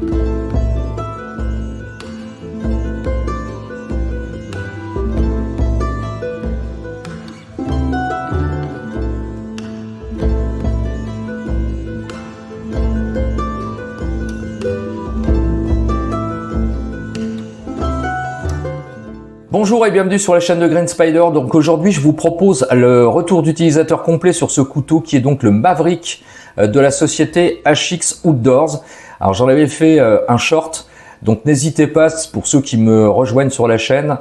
Bonjour et bienvenue sur la chaîne de Green Spider. Donc aujourd'hui je vous propose le retour d'utilisateur complet sur ce couteau qui est donc le Maverick de la société HX Outdoors. Alors j'en avais fait un short, donc n'hésitez pas, pour ceux qui me rejoignent sur la chaîne,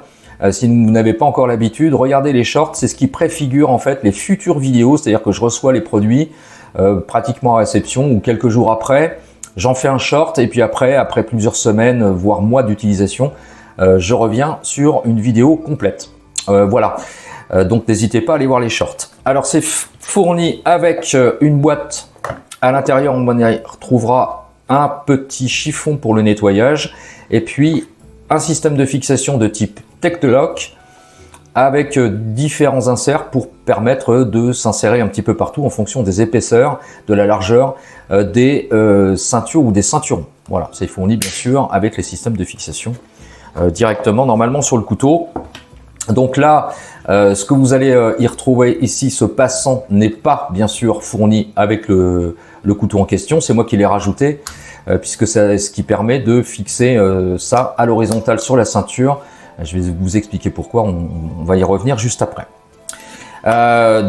si vous n'avez pas encore l'habitude, regardez les shorts, c'est ce qui préfigure en fait les futures vidéos, c'est-à-dire que je reçois les produits pratiquement à réception ou quelques jours après, j'en fais un short et puis après plusieurs semaines voire mois d'utilisation, je reviens sur une vidéo complète. Voilà, donc n'hésitez pas à aller voir les shorts. Alors c'est fourni avec une boîte. À l'intérieur on y retrouvera un petit chiffon pour le nettoyage et puis un système de fixation de type Tech-Lock avec différents inserts pour permettre de s'insérer un petit peu partout en fonction des épaisseurs, de la largeur des ceintures ou des ceinturons. Voilà, c'est fourni bien sûr avec les systèmes de fixation directement normalement sur le couteau. Donc là ce que vous allez y retrouver ici, ce passant n'est pas bien sûr fourni avec le couteau en question, c'est moi qui l'ai rajouté puisque c'est ce qui permet de fixer ça à l'horizontale sur la ceinture. Je vais vous expliquer pourquoi, on va y revenir juste après.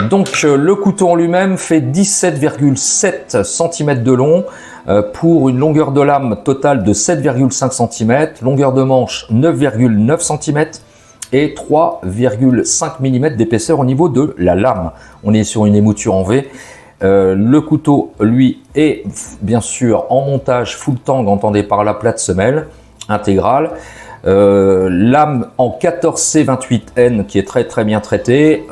Donc le couteau en lui-même fait 17,7 cm de long pour une longueur de lame totale de 7,5 cm, longueur de manche 9,9 cm et 3,5 mm d'épaisseur au niveau de la lame. On est sur une émouture en V. Le couteau, lui, est bien sûr en montage full tang, entendez par la plate semelle intégrale. Lame en 14C28N qui est très bien traitée.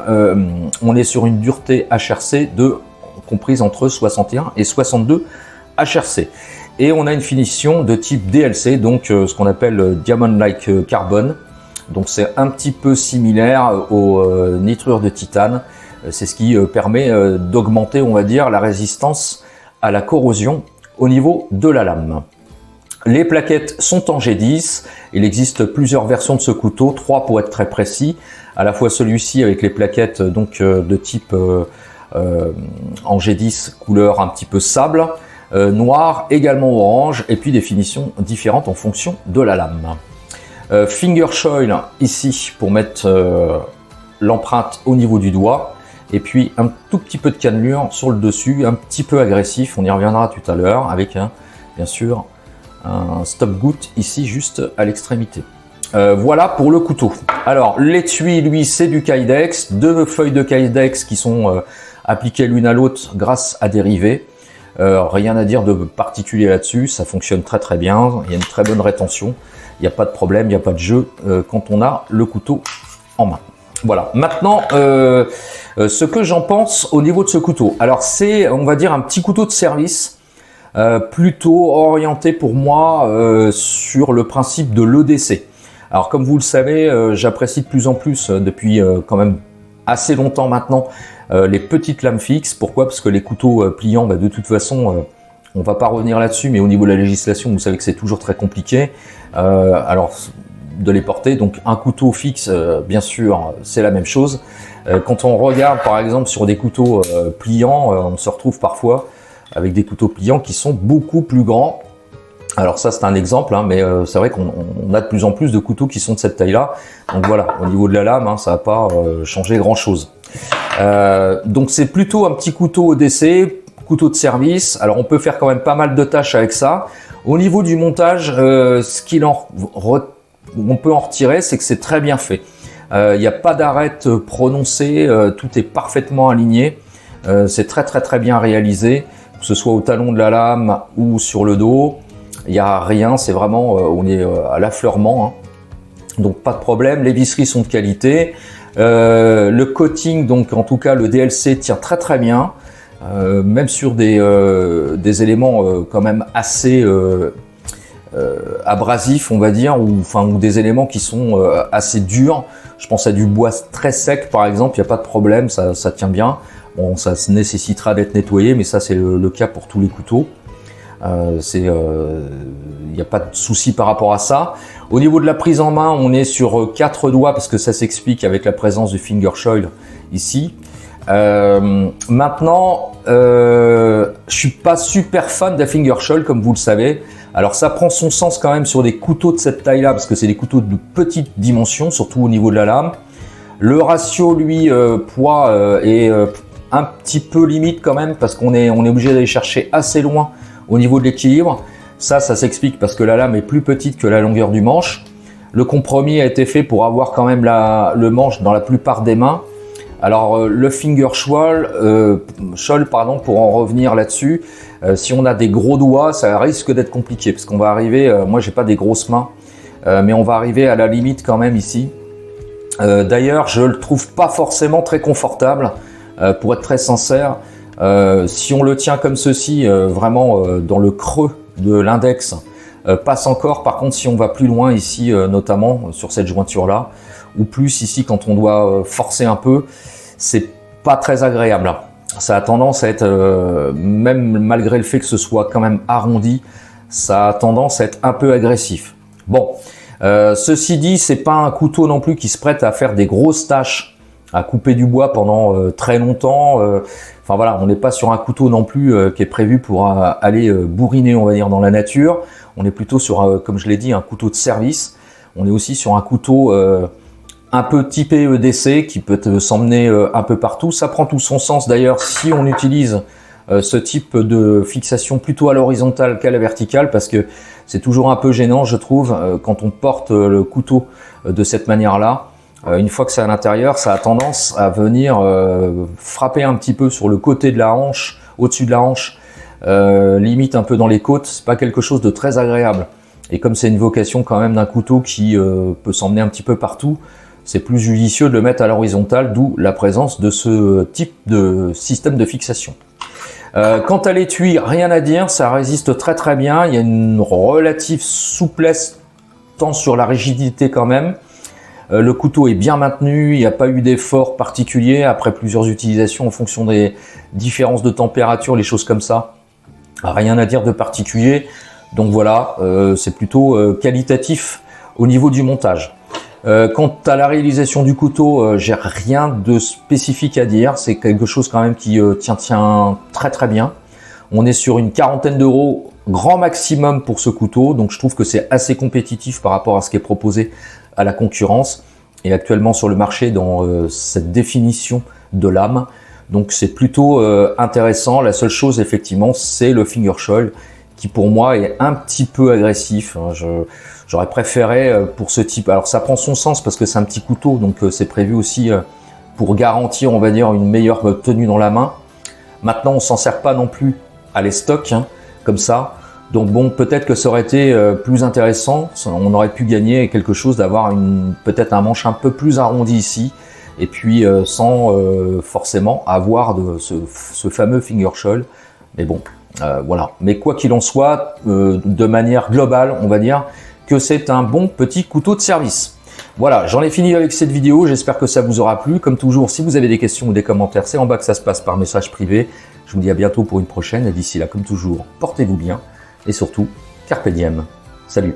On est sur une dureté HRC comprise entre 61 et 62 HRC. Et on a une finition de type DLC, donc ce qu'on appelle Diamond-like Carbon. Donc c'est un petit peu similaire aux nitrures de titane. C'est ce qui permet d'augmenter, on va dire, la résistance à la corrosion au niveau de la lame. Les plaquettes sont en G10. Il existe plusieurs versions de ce couteau, 3 pour être très précis. À la fois celui-ci avec les plaquettes donc de type en G10 couleur un petit peu sable, noir, également orange, et puis des finitions différentes en fonction de la lame. Finger choil ici pour mettre l'empreinte au niveau du doigt, et puis un tout petit peu de cannelure sur le dessus, un petit peu agressif, on y reviendra tout à l'heure, avec bien sûr un stop goutte ici juste à l'extrémité. Voilà pour le couteau. Alors l'étui, lui, c'est du Kydex, 2 feuilles de Kydex qui sont appliquées l'une à l'autre grâce à des rivets. Rien à dire de particulier là-dessus, ça fonctionne très bien, il y a une très bonne rétention, il n'y a pas de problème, il n'y a pas de jeu quand on a le couteau en main. Voilà, maintenant ce que j'en pense au niveau de ce couteau. Alors c'est, on va dire, un petit couteau de service, plutôt orienté pour moi sur le principe de l'EDC. Alors comme vous le savez, j'apprécie de plus en plus depuis quand même assez longtemps maintenant les petites lames fixes. Pourquoi? Parce que les couteaux pliants, de toute façon, on va pas revenir là-dessus, mais au niveau de la législation, vous savez que c'est toujours très compliqué alors de les porter. Donc un couteau fixe, bien sûr, c'est la même chose. Quand on regarde par exemple sur des couteaux pliants, on se retrouve parfois avec des couteaux pliants qui sont beaucoup plus grands. Alors ça c'est un exemple, mais c'est vrai qu'on a de plus en plus de couteaux qui sont de cette taille-là. Donc voilà, au niveau de la lame, ça va pas changer grand-chose. Donc c'est plutôt un petit couteau ODC, couteau de service. Alors on peut faire quand même pas mal de tâches avec ça. Au niveau du montage, ce qu'on peut en retirer, c'est que c'est très bien fait. Il n'y a pas d'arête prononcée, tout est parfaitement aligné. C'est très bien réalisé, que ce soit au talon de la lame ou sur le dos. Il n'y a rien, c'est vraiment, on est à l'affleurement, donc pas de problème. Les visseries sont de qualité. Le coating, donc en tout cas le DLC tient très bien, même sur des éléments quand même assez abrasifs, on va dire, ou des éléments qui sont assez durs. Je pense à du bois très sec par exemple, il n'y a pas de problème, ça tient bien. Bon, ça nécessitera d'être nettoyé, mais ça c'est le cas pour tous les couteaux. Il n'y a pas de souci par rapport à ça. Au niveau de la prise en main, on est sur 4 doigts parce que ça s'explique avec la présence du finger choil ici. Maintenant, je suis pas super fan de la finger choil comme vous le savez. Alors ça prend son sens quand même sur des couteaux de cette taille-là parce que c'est des couteaux de petite dimension, surtout au niveau de la lame. Le ratio, lui, poids est un petit peu limite quand même parce qu'on est obligé d'aller chercher assez loin au niveau de l'équilibre. Ça s'explique parce que la lame est plus petite que la longueur du manche. Le compromis a été fait pour avoir quand même le manche dans la plupart des mains. Alors le finger choil, pour en revenir là-dessus, si on a des gros doigts, ça risque d'être compliqué parce qu'on va arriver, moi j'ai pas des grosses mains, mais on va arriver à la limite quand même ici. D'ailleurs, je le trouve pas forcément très confortable, pour être très sincère. Si on le tient comme ceci, vraiment dans le creux de l'index, passe encore. Par contre, si on va plus loin ici, notamment sur cette jointure-là, ou plus ici quand on doit forcer un peu, c'est pas très agréable. Ça a tendance à être, même malgré le fait que ce soit quand même arrondi, ça a tendance à être un peu agressif. Bon, ceci dit, c'est pas un couteau non plus qui se prête à faire des grosses tâches, à couper du bois pendant très longtemps. Enfin voilà, on n'est pas sur un couteau non plus qui est prévu pour aller bourriner, on va dire, dans la nature. On est plutôt sur, comme je l'ai dit, un couteau de service. On est aussi sur un couteau un peu typé EDC qui peut s'emmener un peu partout. Ça prend tout son sens d'ailleurs si on utilise ce type de fixation plutôt à l'horizontale qu'à la verticale, parce que c'est toujours un peu gênant, je trouve, quand on porte le couteau de cette manière-là. Une fois que c'est à l'intérieur, ça a tendance à venir frapper un petit peu sur le côté de la hanche, au-dessus de la hanche, limite un peu dans les côtes. C'est pas quelque chose de très agréable. Et comme c'est une vocation quand même d'un couteau qui peut s'emmener un petit peu partout, c'est plus judicieux de le mettre à l'horizontale, d'où la présence de ce type de système de fixation. Quant à l'étui, rien à dire, ça résiste très très bien. Il y a une relative souplesse, tant sur la rigidité quand même. Le couteau est bien maintenu, il n'y a pas eu d'effort particulier après plusieurs utilisations en fonction des différences de température, les choses comme ça. Rien à dire de particulier. Donc voilà, c'est plutôt qualitatif au niveau du montage. Quant à la réalisation du couteau, j'ai rien de spécifique à dire. C'est quelque chose quand même qui tient très très bien. On est sur une quarantaine d'euros grand maximum pour ce couteau, donc je trouve que c'est assez compétitif par rapport à ce qui est proposé à la concurrence et actuellement sur le marché dans cette définition de lame. Donc c'est plutôt intéressant. La seule chose effectivement, c'est le finger choil qui pour moi est un petit peu agressif. J'aurais préféré pour ce type, alors ça prend son sens parce que c'est un petit couteau, donc c'est prévu aussi pour garantir, on va dire, une meilleure tenue dans la main. Maintenant, on s'en sert pas non plus à l'estoc, comme ça. Donc bon, peut-être que ça aurait été plus intéressant, on aurait pu gagner quelque chose d'avoir peut-être un manche un peu plus arrondi ici, et puis sans forcément avoir ce fameux finger choil. Mais bon, voilà. Mais quoi qu'il en soit, de manière globale, on va dire que c'est un bon petit couteau de service. Voilà, j'en ai fini avec cette vidéo, j'espère que ça vous aura plu. Comme toujours, si vous avez des questions ou des commentaires, c'est en bas que ça se passe par message privé. Je vous dis à bientôt pour une prochaine, et d'ici là, comme toujours, portez-vous bien, et surtout, carpe diem. Salut!